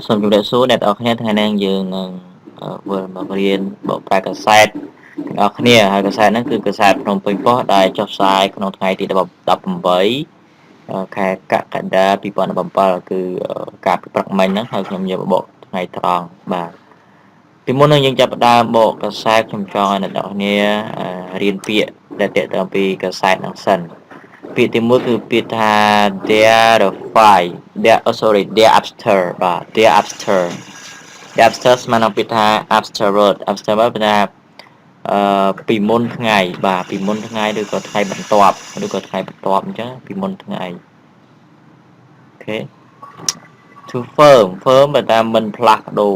សូមជម្រាបសួរអ្នកទាំងអស់គ្នាថ្ងៃនេះយើងនឹងវិលមករៀនបកប្រែកាសែតទាំងអស់គ្នាហើយកាសែតហ្នឹងគឺកាសែតភ្នំពេញប៉ុស្តិ៍ដែលចុះផ្សាយក្នុងថ្ងៃទី18ខែកក្កដា2017គឺការពីព្រឹកមិញហ្នឹងហើយខ្ញុំយកបកថ្ងៃត្រង់បាទពីមុននឹងយើងចាប់ផ្ដើមបកកាសែតខ្ញុំចង់ឲ្យអ្នកទាំងអស់គ្នារៀនពាក្យដែលទាក់ទងពីកាសែតហ្នឹងសិនពាក្យទីមួយគឺពាក្យថា thereafter thereafter បាទ thereafter ស្មើនឹងពាក្យថា afterward after មកពាក្យថាពីមុនថ្ងៃបាទពីមុនថ្ងៃឬក៏ថ្ងៃបន្ទាប់ឬក៏ថ្ងៃបន្ទាប់អញ្ចឹងពីមុនថ្ងៃអូខេ to firm បើតាមមិនផ្លាស់ប្ដូរ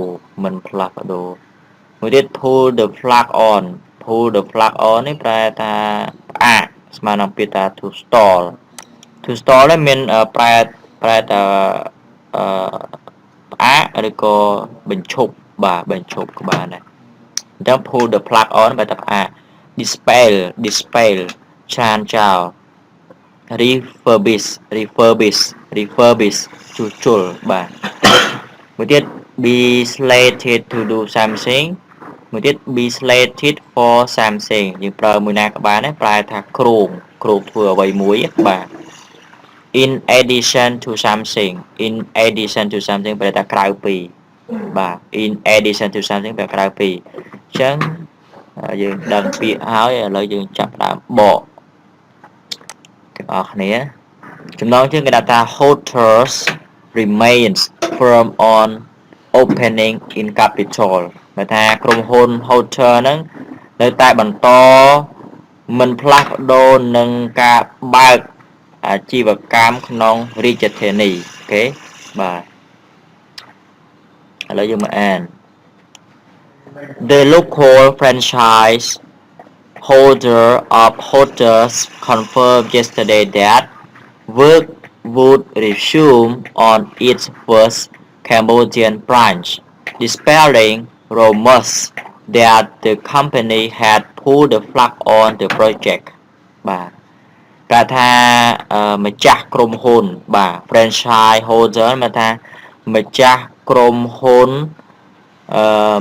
មួយទៀត pull the plug on នេះប្រែថាផ្អាកស្មើនឹងពាក្យថា to stall នេះមានប្រែថាផ្អាកឬក៏បញ្ឈប់បាទបញ្ឈប់ក៏បានដែរអញ្ចឹង pull the plug on បែរថាផ្អាក dispel ឆានចោល refurbish ជួសជុលបាទមួយទៀត be slated to do something មួយទៀត be slated for something យើងប្រើមួយណាក៏បានដែរប្រែថាគ្រោងធ្វើអ្វីមួយបាទ in addition to something ប្រែថាក្រៅពីបាទ in addition to something ប្រែក្រៅពីអញ្ចឹងយើងដឹងពាក្យហើយឥឡូវយើងចាប់ផ្ដើមបកទាំងអស់គ្នាចំណងជើងគេដាក់ថា hotels remains firm on opening in capital បើថាក្រុមហ៊ុន hotel ហ្នឹងនៅតែបន្តមិនផ្លាស់ប្ដូរនឹងការបើកអាជីវកម្មក្នុងរាជធានីអូខេបាទឥឡូវយើងមកអាន The local franchise holder of hotels confirmed yesterday that work would resume on its first Cambodian branch, dispelling rumors that the company had pulled the plug on the project. បាទប្រែថាម្ចាស់ក្រុមហ៊ុនបាទ franchise holder មកថាម្ចាស់ក្រុមហ៊ុន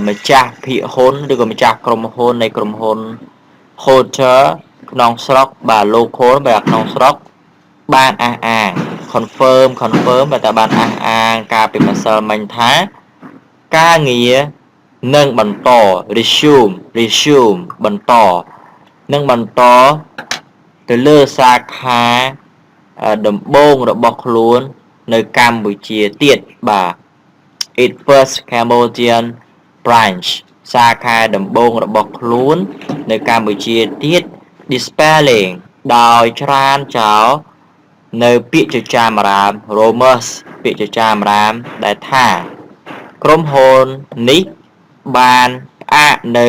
ម្ចាស់ភាគហ៊ុនឬក៏ម្ចាស់ក្រុមហ៊ុននៃក្រុមហ៊ុន hotel ក្នុងស្រុកបាទ local បាទក្នុងស្រុកបានអះអាង confirm បើតែបានអះអាងការពីម្សិលមិញថាការងារនឹងបន្ត resume បន្តនឹងបន្តទៅលើសាខាដំបូងរបស់ខ្លួននៅកម្ពុជាទៀតបាទ It first Cambodian branch សាខាដំបូងរបស់ខ្លួននៅកម្ពុជាទៀត dispelling ដោយច្រានចោលនៅពាក្យចចាមអារាម rumors ពាក្យចចាមអារាមដែលថាក្រុមហ៊ុននេះបានផ្អាកនៅ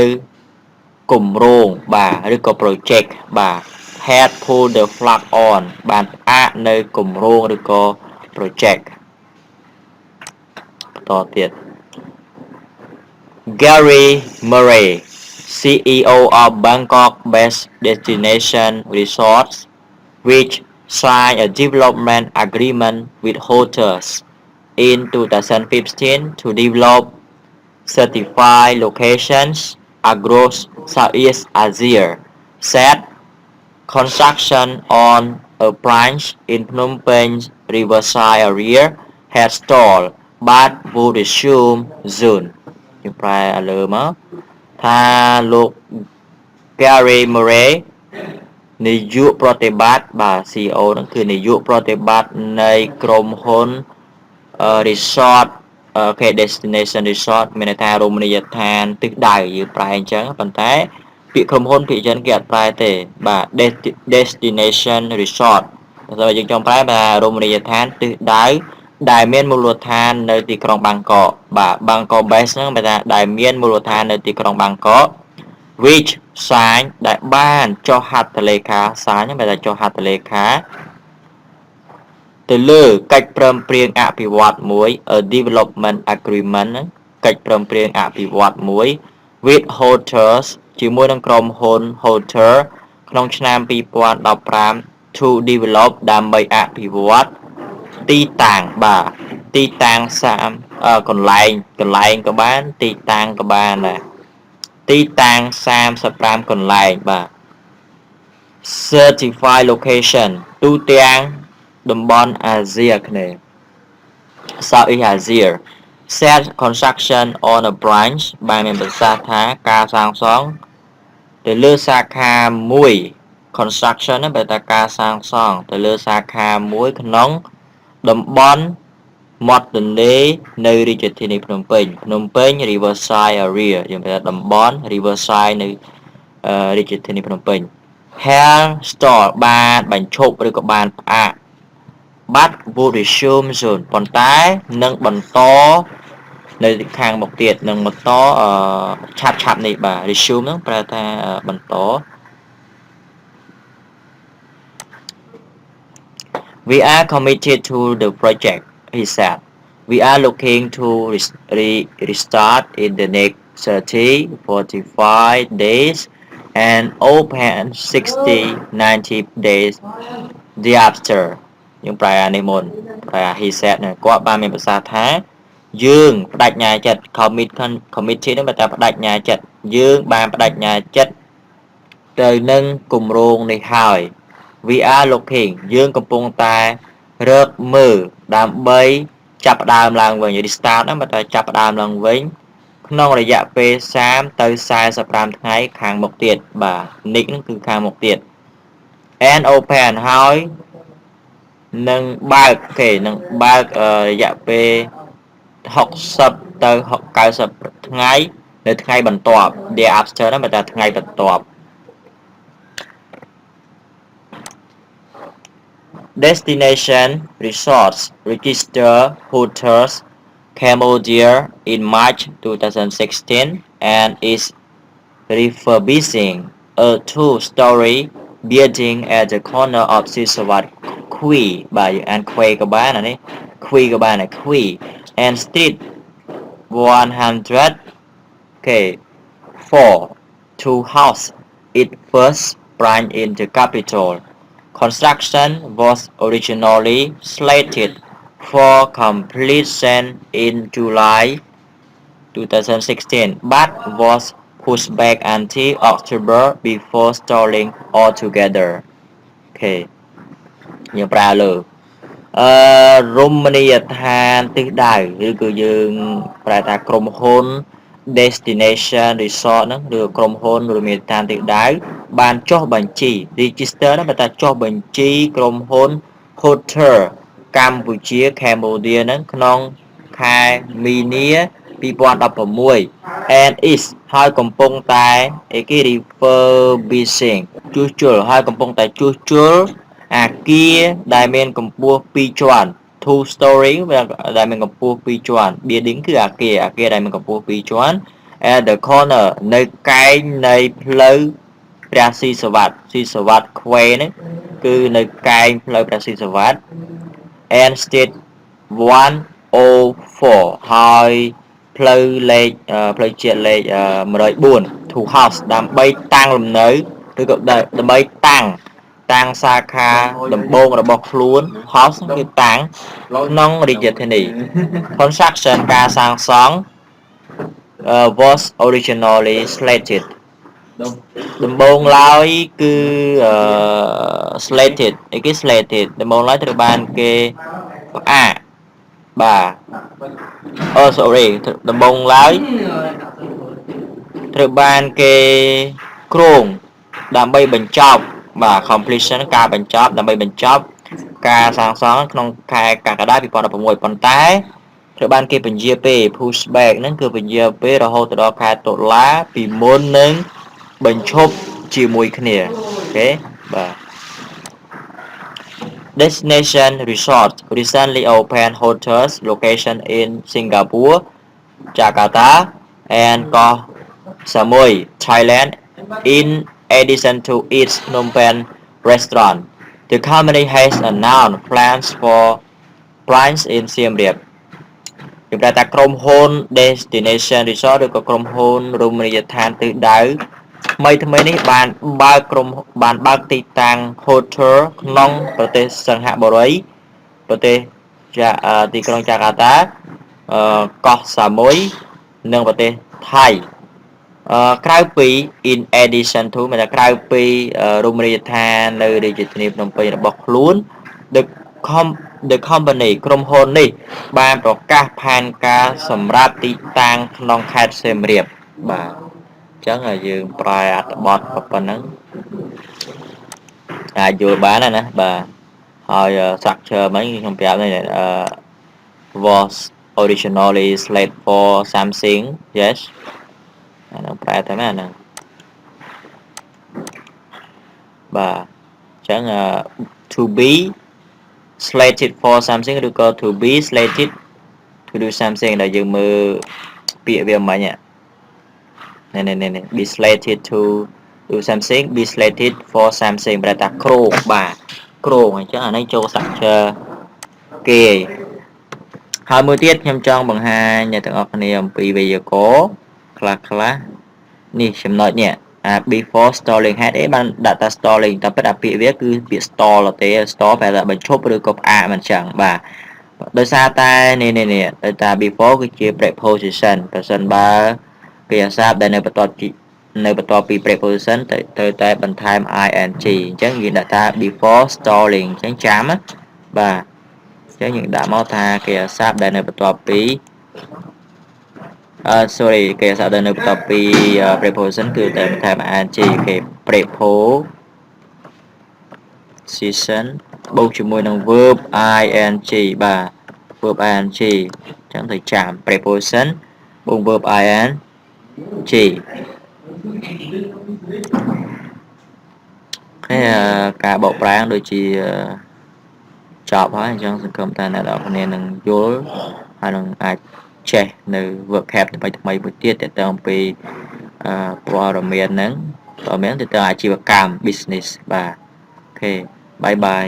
គម្រោងបាទឬក៏ project បាទ had pulled the plug on បានផ្អាកនៅគម្រោងឬក៏ project បន្តទៀត Gary Murray CEO of Bangkok-based Destination Resorts which signed a development agreement with hotels in 2015 to develop certified locations across Southeast Asia said construction on a branch in Phnom Penh's riverside area had stalled but would resume soon ខ្ញុំប្រែឲ្យលើមកថាលោក Gary Murray នាយកប្រតិបត្តិបាទ CEO ហ្នឹងគឺនាយកប្រតិបត្តិនៃក្រុមហ៊ុន resort destination resort មានន័យថារមណីយដ្ឋានទិសដៅយើងប្រែអញ្ចឹងប៉ុន្តែពាក្យក្រុមហ៊ុនភាគច្រើនគេអត់ប្រែទេបាទ destination resort បើយើងចង់ប្រែថារមណីយដ្ឋានទិសដៅដែលមានមូលដ្ឋាននៅទីក្រុងបាងកកបាទ Bangkok base ហ្នឹងបើថាដែលមានមូលដ្ឋាននៅទីក្រុងបាងកក which sign ដែលបានចុះហត្ថលេខា sign ហ្នឹងបើថាចុះហត្ថលេខាទៅលើកិច្ចព្រមព្រៀងអភិវឌ្ឍមួយ a development agreement ហ្នឹងកិច្ចព្រមព្រៀងអភិវឌ្ឍមួយ with hotels ជាមួយនឹងក្រុមហ៊ុន hotel ក្នុងឆ្នាំ2015 to develop ដើម្បីអភិវឌ្ឍទីតាំងបាទ ទីតាំងកន្លែងក៏បានទីតាំងក៏បានដែរទីតាំង35កន្លែងបាទ certified location ទូទាំងតំបន់អាស៊ីអាគ្នេយ៍ Southeast Asia set construction on a branch បានមានប្រសាសន៍ថាការសាងសង់ទៅលើសាខាមួយ construction ហ្នឹងបែរតែការសាងសង់ទៅលើសាខាមួយក្នុងតំបន់មាត់ទន្លេនៅរាជធានីភ្នំពេញ Riverside area យើងပြောតំបន់ Riverside នៅរាជធានីភ្នំពេញ Hair store បានបញ្ឈប់ឬក៏បានផ្អាក but would resume soon ប៉ុន្តែនឹងបន្តនៅខាងមុខទៀតនឹងបន្តឆាប់នេះបាទ resume ហ្នឹងប្រែថាបន្ត We are committed to the project he said we are looking to restart in the next 30-45 days and open 60-90 days thereafter យើងប្រែអានេះមុនប្រែ he said គាត់បានមានប្រសាសន៍ថាយើងបដិញ្ញាចិត្ត committed ហ្នឹងបើថាបដិញ្ញាចិត្តយើងបានបដិញ្ញាចិត្តទៅនឹងគម្រោងនេះហើយ we are looking យើងកំពុងតែរកមើលដើម្បីចាប់ផ្ដើមឡើងវិញ restart ហ្នឹងបើថាចាប់ផ្ដើមឡើងវិញក្នុងរយៈពេល30ទៅ45ថ្ងៃខាងមុខទៀតបាទ next ហ្នឹងគឺខាងមុខទៀត and open ហើយនឹងបើកនឹងបើករយៈពេល60ទៅ90ថ្ងៃនៅថ្ងៃបន្ទាប់ day after ហ្នឹងបើថាថ្ងៃបន្ទាប់ Destination resorts register hotels Cambodia in March 2016 and is refurbishing a two-story building at the corner of Sisawat Kwi បាទ and Kwi ក៏បានអានេះ Kwi ក៏បាន Kwi and Street 100 for to house its first branch in the capital. Construction was originally slated for completion in July 2016 but was pushed back until October before stalling altogether. យើងប្រើលើរមណីយដ្ឋានទិសដៅឬក៏យើងប្រើថាក្រុមហ៊ុន destination resort ហ្នឹងឬក្រុមហ៊ុនរមណីយដ្ឋានទិសដៅបានចុះបញ្ជី register ហ្នឹងបើថាចុះបញ្ជីក្រុមហ៊ុន hotel កម្ពុជា Cambodia ហ្នឹងក្នុងខែមីនា2016 and is ហើយកំពុងតែrefurbishing ជួសជុលហើយកំពុងតែជួសជុលអាគារដែលមានកម្ពស់2ជាន់ two story ដែលមានកម្ពស់2ជាន់ building គឺអាគារដែលមានកម្ពស់2ជាន់ at the corner នៅកែងនៃផ្លូវព្រះស៊ីសវត្ត Quay ហ្នឹងគឺនៅកែងផ្លូវព្រះស៊ីសវត្ត and state 104ហើយផ្លូវជាតិលេខ104 to house ដើម្បីតាំងលំនៅឬក៏ដើម្បីតាំងសាខាដំបូងរបស់ខ្លួន house គឺតាំងក្នុងរាជធានី construction ការសាងសង់ was originally slated ដំបូងឡើយគឺ slated ដំបូងឡើយត្រូវបានគេផ្អាកបាទដំបូងឡើយត្រូវបានគេគ្រោងដើម្បីបញ្ចប់បាទ completion ការបញ្ចប់ដើម្បីបញ្ចប់ការសាងសង់ក្នុងខែកក្កដា2016ប៉ុន្តែត្រូវបានគេពន្យាពេល push back ហ្នឹងគឺពន្យាពេលរហូតដល់ខែតុលាពីមុននឹងបញ្ឈប់ជាមួយគ្នាអូខេបាទ Destination Resort recently opened hotels location in Singapore, Jakarta and Koh Samui, Thailand in addition to its Phnom Penh restaurant. The company has announced plans for branches in Siem Reap. គេប្រែថាក្រុមហ៊ុន Destination Resort ឬក៏ក្រុមហ៊ុនរមណីយដ្ឋានទិសដៅថ្មីនេះបានបើកទីតាំង hotel ក្នុងប្រទេសសិង្ហបុរីប្រទេស ទីក្រុងចាកាតាកោះសាមុយនិងប្រទេសថៃក្រៅពី in addition to មានតែក្រៅពីរមណីយដ្ឋាននៅរាជធានីភ្នំពេញរបស់ខ្លួន the the company ក្រុមហ៊ុននេះបានប្រកាសផែនការសម្រាប់ទីតាំងក្នុងខេត្តសៀមរាបបាទអញ្ចឹងយើងប្រែអត្ថបទប៉ុណ្ណឹងអាចយល់បានណាបាទហើយ structure មិញខ្ញុំប្រាប់នេះwas originally slated for Samsung yes អានឹងប្រែតែណាហ្នឹងបាទអញ្ចឹងto be slated for something ឬក៏ to be slated to do something ដែលយើងមើលពាក្យវាមិញនេះ be slated to do something be slated for something ប្រែថាគ្រោងបាទគ្រោងអញ្ចឹងអានេះចូល structure គេហើយមួយទៀតខ្ញុំចង់បង្ហាញអ្នកទាំងអស់គ្នាអំពីវេយ្យាករណ៍ខ្លះនេះចំណុចនេះ before stalling ហេតុអីបានដាក់ថា stalling តែពិតអាពាក្យវាគឺពាក្យ stall ទេ stall ប្រែថាបញ្ឈប់ឬក៏ផ្អាកមិនចឹងបាទដោយសារតែនេះដោយថា before គឺជា preposition ប្រសិនបើគេអាសាបដែលនៅបន្ទាប់ពី preposition ត្រូវតែបន្ថែម ing អញ្ចឹងយើងដាក់ថា before stalling អញ្ចឹងចាំបាទអញ្ចឹងយើងដាក់មកថាគេអាសាបដែលនៅបន្ទាប់ពីsorry គេអាសាដែលនៅបន្ទាប់ពី preposition គឺតែបន្ថែម ing គេ preposition បូកជាមួយនឹង verb ing បាទ verb ing អញ្ចឹងទៅចាំ preposition បូក verb ing ហើយការបកប្រែងដូចជាចប់ហើយអញ្ចឹងសង្ឃឹមថាអ្នកនរគ្នានឹងយល់ហើយនឹងអាចចេះនៅ vocab ថ្មីមួយទៀតទាក់ទងពីព័ត៌មានហ្នឹងព័ត៌មានទាក់ទងអាជីវកម្ម business បាទអូខេបាយបាយ